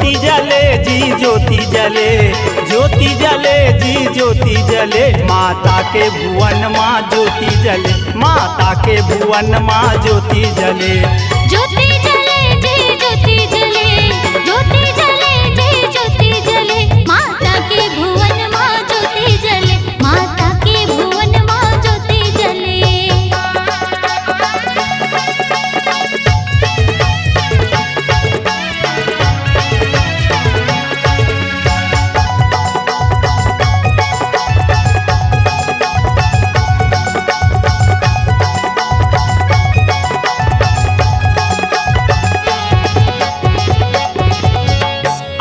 ज्योति जले जी ज्योति जले, ज्योति जले जी ज्योति जले, माता के भुवन माँ ज्योति जले, माता के भुवन माँ ज्योति जले। ज्योति जले जी ज्योति जले, ज्योति जले जी ज्योति जले, माता के भुवन माँ ज्योति जले, माता के भुवन माँ ज्योति जले।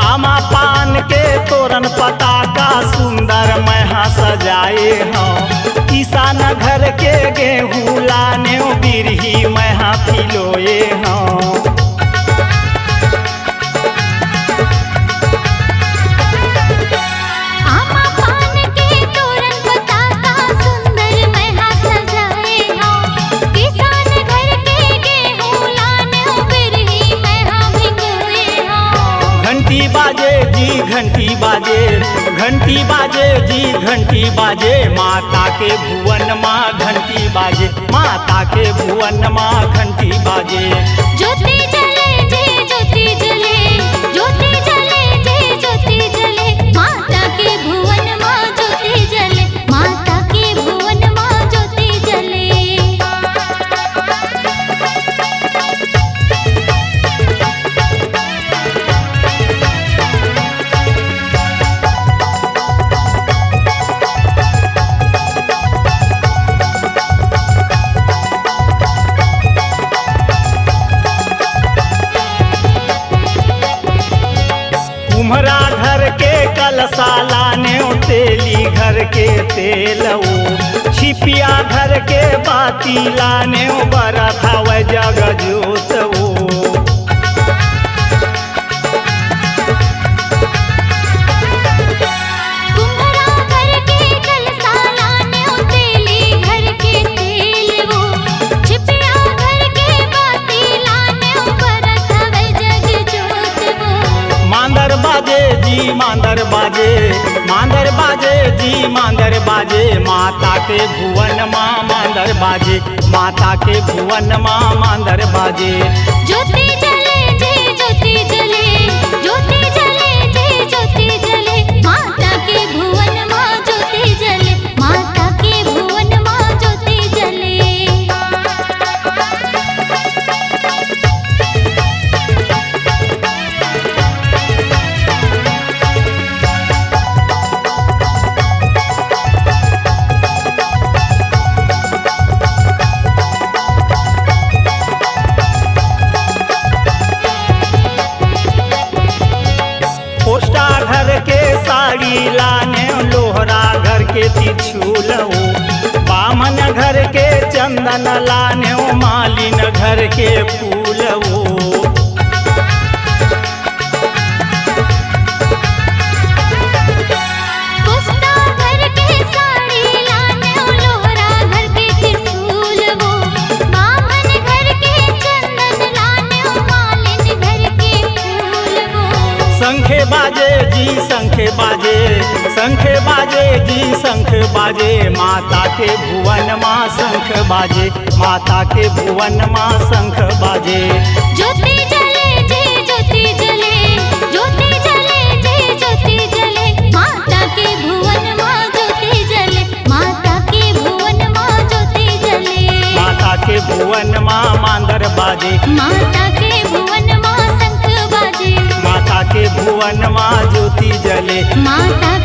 आमा पान के तोरण पताका सुंदर मैहा सजाए हों, किसान घर के गेहूँ लाने बिरही मैहा फिलोए हों। आमा पान के तोरण पताका सुंदर मैहा सजाए हों, किसान घर के गेहूँ लाने बिरही मैहा भिगोए हों। घंटी बाजे जी घंटी बाजे, घंटी बाजे जी घंटी बाजे, माता के भुवन माँ घंटी बाजे, माता के भुवन माँ घंटी बाजे। ज्योति जले जी ज्योति जले, ज्योति जले जी ज्योति जले, माता के भुवन माँ ज्योति जले, माता के भुवन माँ ज्योति जले। कुम्हरा घर के कलसा लाने तेली घर के तेल ओ, छिपिया घर के बाती लाने बरत हवे जग जोत ओ। कुम्हरा घर के कलसा लाने तेली घर के तेल वो, छिपिया घर के बाती लाने बरत हवे जग जोत वो। मांदर बाजे जी मांदर बाजे, मांदर बाजे जी मांदर बाजे, माता के भुवन माँ मांदर बाजे, माता के भुवन माँ मांदर बाजे। ज्योति जले जी ज्योति जले, ज्योति जले जी ज्योति जले, माता के भुवन माँ ज्योति जले, माता के भुवन माँ ज्योति जले। पोस्टा घर के साड़ी लाने लोहरा घर के त्रिशूल हो, बामन घर के चंदन लाने मालिन घर के फूल हो। पुस्ता घर के साड़ी लाने लोहरा घर के त्रिशूल वो, बामन घर के चंदन लाने मालिन घर के फूल वो। शंखे बाजे जी शंखे बाजे, शंखे बाजे जी शंख बाजे, माता के भुवन माँ शंख बाजे, माता के भुवन माँ शंख बाजे। ज्योति जले जी ज्योति जले, ज्योति जले जी ज्योति जले, माता के भुवन माँ ज्योति जले, माता के भुवन माँ ज्योति जले। माता के भुवन माँ मांदर बाजे, माता के भुवन माँ शंख बाजे, माता के भुवन माँ ज्योति जले। माता